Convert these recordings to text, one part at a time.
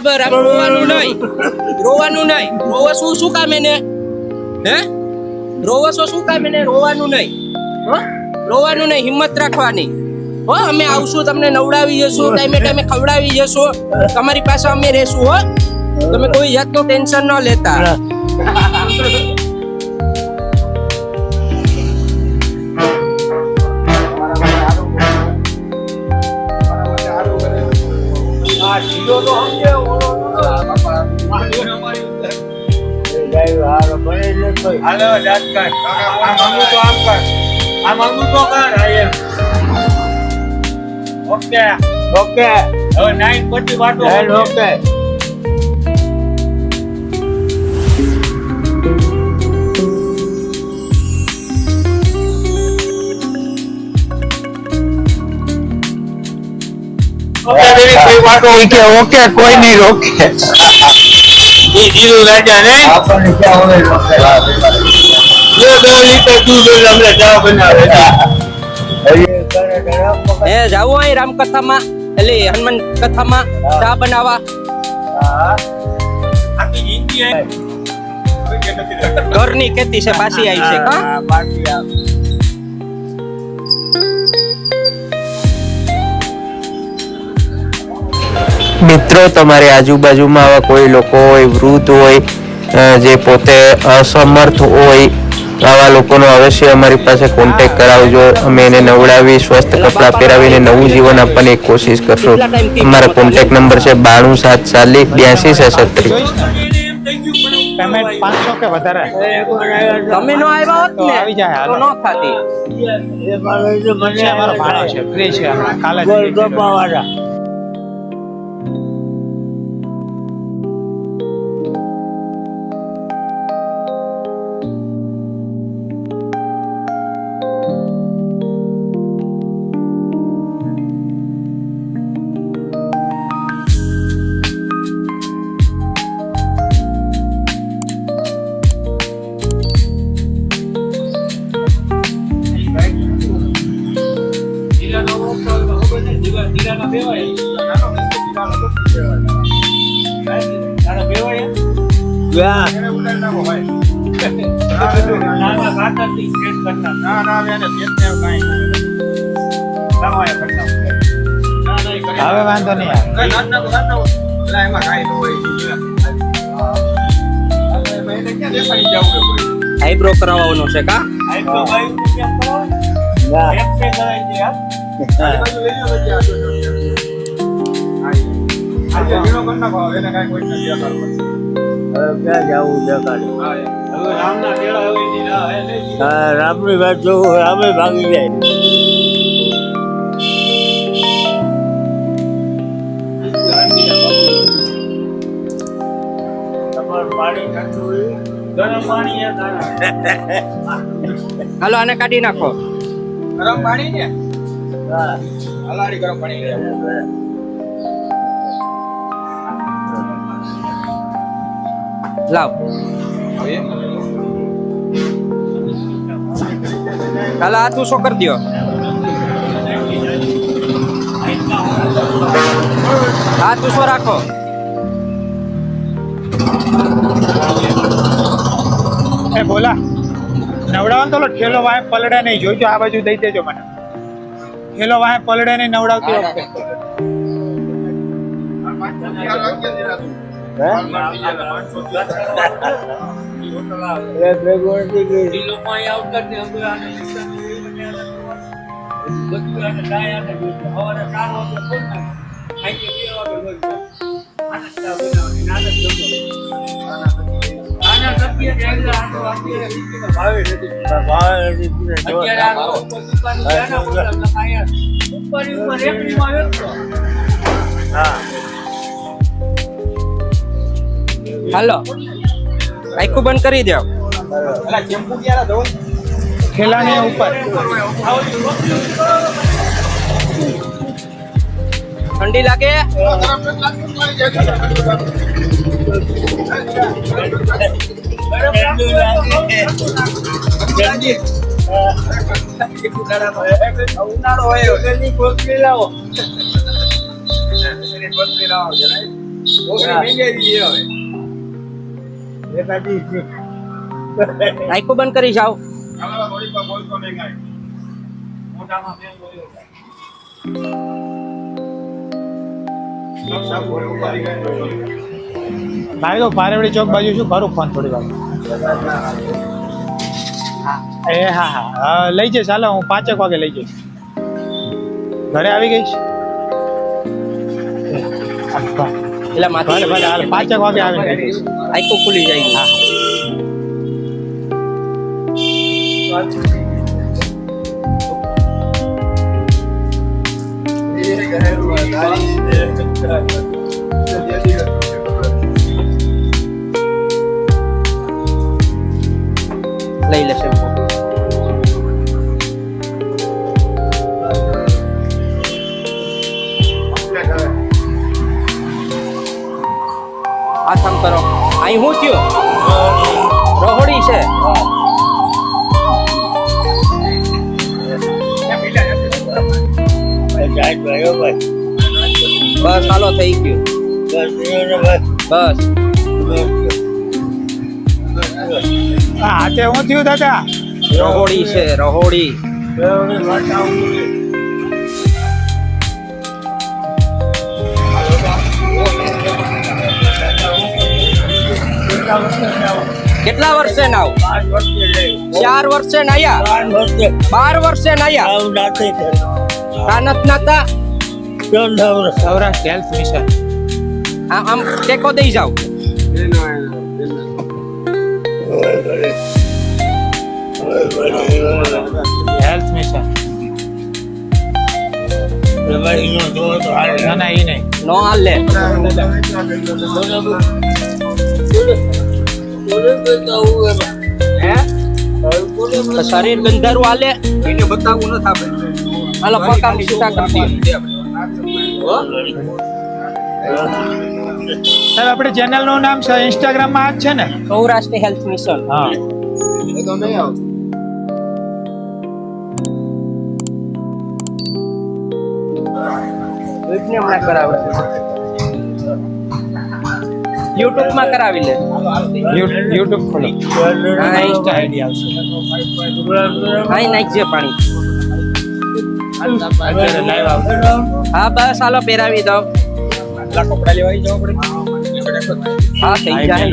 રોવાનું નહીં. રોવો શું કામ એને? હે રોવો શું કામ એને? રોવાનું નહીં. રોવાનું નહીં, હિંમત રાખવાની. હો અમે આવશું, તમને નવડાવી જશું, ટાઈમે ટાઈમે ખવડાવી જશું, તમારી પાસે અમે રહેશું. હો તમે કોઈ જાતનું ટેન્શન ન લેતા. ઓકે કોઈ નહીં રોકે. રાજા ને 2 લીટર દૂધ અમને ચા બનાવે. જાવું અહીં રામકથામાં, એટલે હનુમાન કથામાં ચા બનાવવા. ઘરની ખેતી છે, પાછી આવી છે. મિત્રો, તમારી આજુબાજુમાં આવા કોઈ લોકો હોય, વૃદ્ધ હોય, જે પોતે અસમર્થ હોય, આવા લોકોનો અવશ્ય અમારી પાસે કોન્ટેક્ટ કરાવજો. અમે એને નવડાવી, સ્વસ્થ કપડાં પહેરાવીને નવું જીવન આપવાની કોશિશ કરશું. અમારો કોન્ટેક્ટ નંબર છે 92 740 82 પેમેન્ટ 500 કે વધારે. તમે નો આવ્યા હોત ને આવી જાય, તો ન થાતી. અમારો ભાડો છે, ફ્રી છે. કાલે હવે વાંધો નહીં. આઈબ્રો કરાવવાનો છે કા? રામની વાત જોવું, રામે ભાગી જાય. હાલો આને કાઢી નાખો. ગરમ પાણી ને હલાડી ગરમ પાણી લાવ. હાલો હાથ ઊંચો કરી દો. હાથ ઊંચો રાખો. એ બોલા, નવડાવવાનું તો ઠેલો વાય પલડે નહીં. જોજો આ બાજુ દઈ દેજો મને. ઠેલો વાય પલડે નહીં નવડાવતી વખતે. હાલો આખું બંધ કરી દો. ખેલાને ઉપર ઠંડી લાગે? આંખો બંધ કરી જાઓ. ભાઈ તો પારેવડી ચોક બાજુ શું કરું ફોન થોડી વાર. હા લઈ જઈશ. ચાલો હું 5 વાગે લઈ જઈશ. ઘરે આવી ગઈશ. એટલે માથે ભલે ભલે હાલ 5 વાગે આવીને લઈ જઈશ. આંખો ખુલી જાય. હા લઈ લેશે. હાથ આમ કરો. અહીં હું થયો? રહોડી છે. બસ હાલો થઈ ગયું. બસ હાથે હું થયું દાદા? રહોડી છે, રહોડી. કેટલા વર્ષે નાવ? 4 વર્ષે નાયા? 12 વર્ષે નાયા? કાનત નાતા? Saurashtra health mission. આમ ટેકો દઈ જાવ. Health mission. ના ના ઈ નહીં. નો હાલે. તો શરીર ગંધારું હાલે. એને બતાવવું નથી આપણે. હાલો પકા સીધા કરી દઈએ. સર આપણે ચેનલ નું નામ છે ઇન્સ્ટાગ્રામ માં જ છે ને? Saurashtra health mission. હા હમણાં કરાવે છે. યુટ્યુબ માં કરાવી લે. યુટ્યુબ ખોલો. હા ઇન્સ્ટા આઈડી આવશે. અહીં નાખજે પાણી. અત્યારે લાઈવ આવશે. હા બસ હાલો પહેરાવી દો. કપડા લેવા જવા પડે. હા થઈ જાય.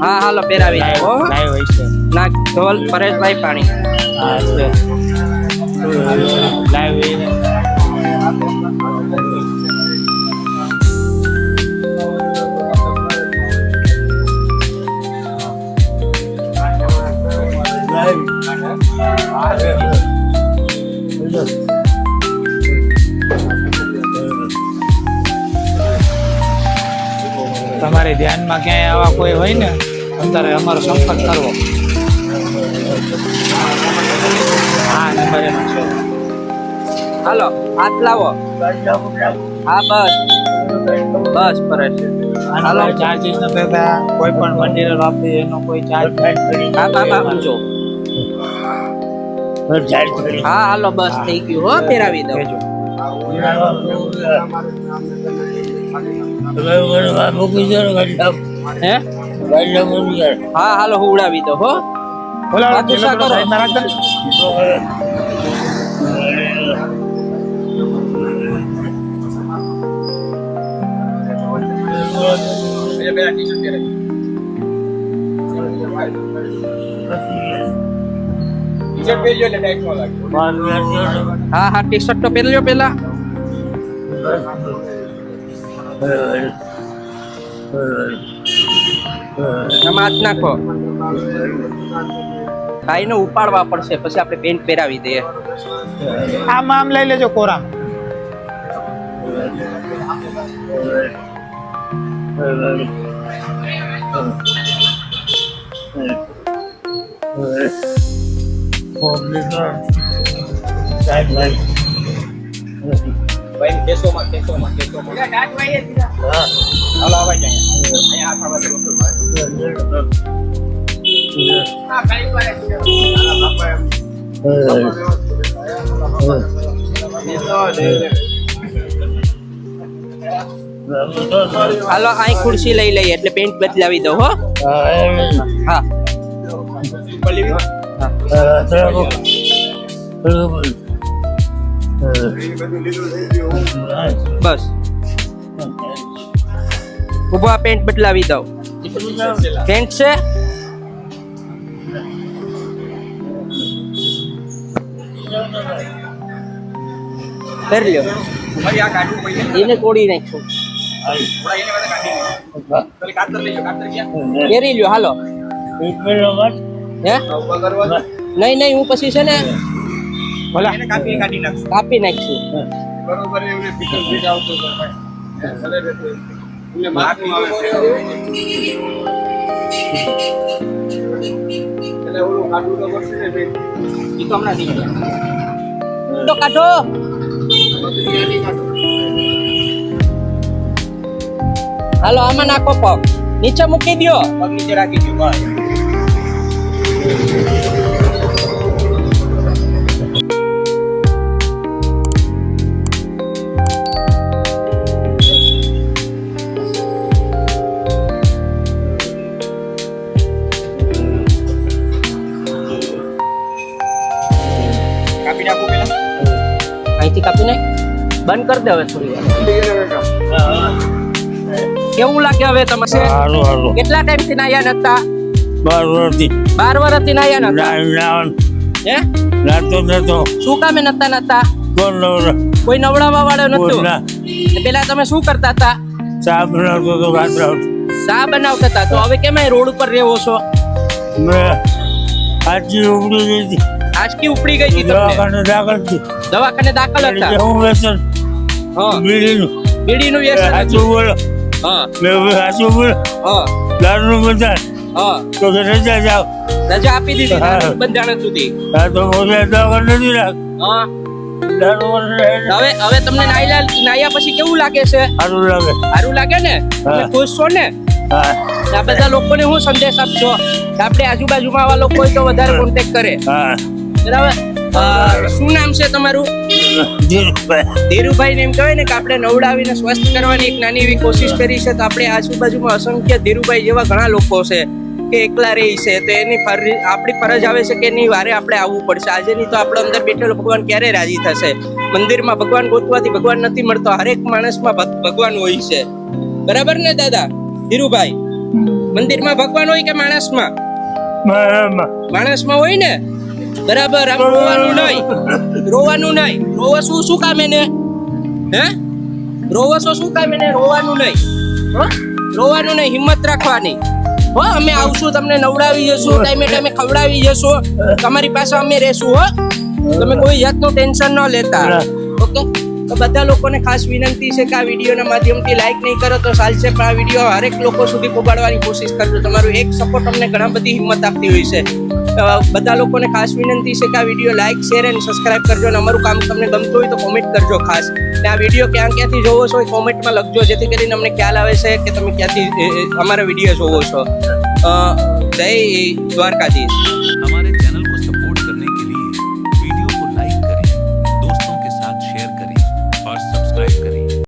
હા હાલો પહેરાવી દો. લાઈવ હોય છે. નાખ ઢોલ પરેશભાઈ પાણી. હા છે લાઈવ હોય ને. તમારે ધ્યાનમાં ક્યાંય આવા કોઈ હોય ને અત્યારે અમારો સંપર્ક કરવો. હા નંબર એનો છે. હાલો હાથ લાવો. હા બસ બસ પરેશ. હાલો ચાર્જીસ ન થતા કોઈ પણ મંદિરે વાપરી એનો કોઈ ચાર્જ હા હા ઊંચો. હા હાલો બસ થઈ ગયું. હો પહેરાવી દો. હે હા હાલો હુવડાવી દો. હો બોલો ગુસ્સા કરો. સાઈડમાં રાખ દે. હા હા ટી શર્ટ તો પહેરજો પેલા. આમાં હાથ નાખો. ભાઈ ને ઉપાડવા પડશે પછી આપણે પેન્ટ પહેરાવી દઈએ. આમ લઈ લેજો કોરામ. હાલો અહીં ખુરશી લઈ લઈએ એટલે પેન્ટ બદલાવી દો હો. હા બસ ઉભો આ પેન્ટ બદલાવી દો. પેન્ટ છે કરી લ્યો એને તોડી નાખશું પહેરી લ્યો હાલો. હે નહીં નહીં હું પછી છે ને બોલા કાપી નાખશું. તો કાઢો હાલો આમાં નાખો પગ નીચે મૂકી દો. પગ નીચે રાખી દો બસ. કાપી નાખો પેલા અહીંથી કાપી નાખ. બંધ કરી દે હવે થોડી વાર. કેવું લાગે હવે તમે કેટલા ટાઈમ થી નાયા નતા? 12 વર્ષથી નાયા નતા. હે શું કામે નતા? કોઈ નવડાવવા વાળો નતું. પેલા તમે શું કરતા હતા? ચા બનાવતા હતા. તો હવે કેમ રોડ ઉપર રહેવો છો? આજકી ઉપડી ગઈ હતી તમને? દવાખાને દાખલ હતા. હા બીડીનું વ્યસન હતું. હા હા રજા આપી દીધી બંધારણ સુધી. હા હવે તમને નાયા પછી કેવું લાગે છે? સારું લાગે ને? તમે ખુશ છો ને? આ બધા લોકોને હું સંદેશ આપશો કે આપણે આજુબાજુમાં આવા લોકો હોય તો વધારે કોન્ટેક્ટ કરે? બરાબર. શું નામ છે તમારું? ધીરુભાઈ ને એમ કહેવાય ને કે આપણે નવડાવીને સ્વસ્થ કરવાની એક નાની એવી કોશિશ કરી છે. તો આપણે આજુબાજુમાં અસંખ્ય ધીરુભાઈ જેવા ઘણા લોકો છે કે એકલા રહી છે. તો એની આપણી ફરજ આવે છે કે એની વારે આપણે આવવું પડશે. આજે નહીં તો આપણો અંદર બેઠેલો ભગવાન ક્યારે રાજી થશે? મંદિરમાં ભગવાન ગોતવાથી ભગવાન નથી મળતો. હરેક માણસમાં ભગવાન હોય છે. બરાબર ને દાદા ધીરુભાઈ? મંદિરમાં ભગવાન હોય કે માણસમાં? માણસમાં હોય ને. બરાબર. આમ રોવાનું નહીં. રોવો શું કામે ને? હે રોવો શું કામે ને? રોવાનું નહીં. રોવાનું નહીં. હિંમત રાખવાની. હો અમે આવશું, તમને નવડાવી જશું, ટાઈમે ખવડાવી જશું, તમારી પાસે અમે રહેશું. હો તમે કોઈ જાતનું ટેન્શન ન લેતા. ઓકે. તો બધા લોકોને ખાસ વિનંતી છે કે આ વિડીયોના માધ્યમથી લાઈક નહીં કરો તો ચાલશે, પણ આ વિડીયો હરેક લોકો સુધી પહોંચાડવાની કોશિશ કરજો. તમારું એક સપોર્ટ અમને ઘણા બધી હિંમત આપતી હોય છે. બધા લોકોને ખાસ વિનંતી છે કે આ વિડીયો લાઈક શેર અને સબસ્ક્રાઇબ કરજો. અને અમારું કામ તમને ગમતું હોય તો કોમેન્ટ કરજો ખાસ. અને આ વિડીયો ક્યાંથી જોવો છો એ કોમેન્ટમાં લખજો, જેથી કરીને અમને ખ્યાલ આવે છે કે તમે ક્યાંથી અમારા વિડીયો જોવો છો. જય દ્વારકાધીશ.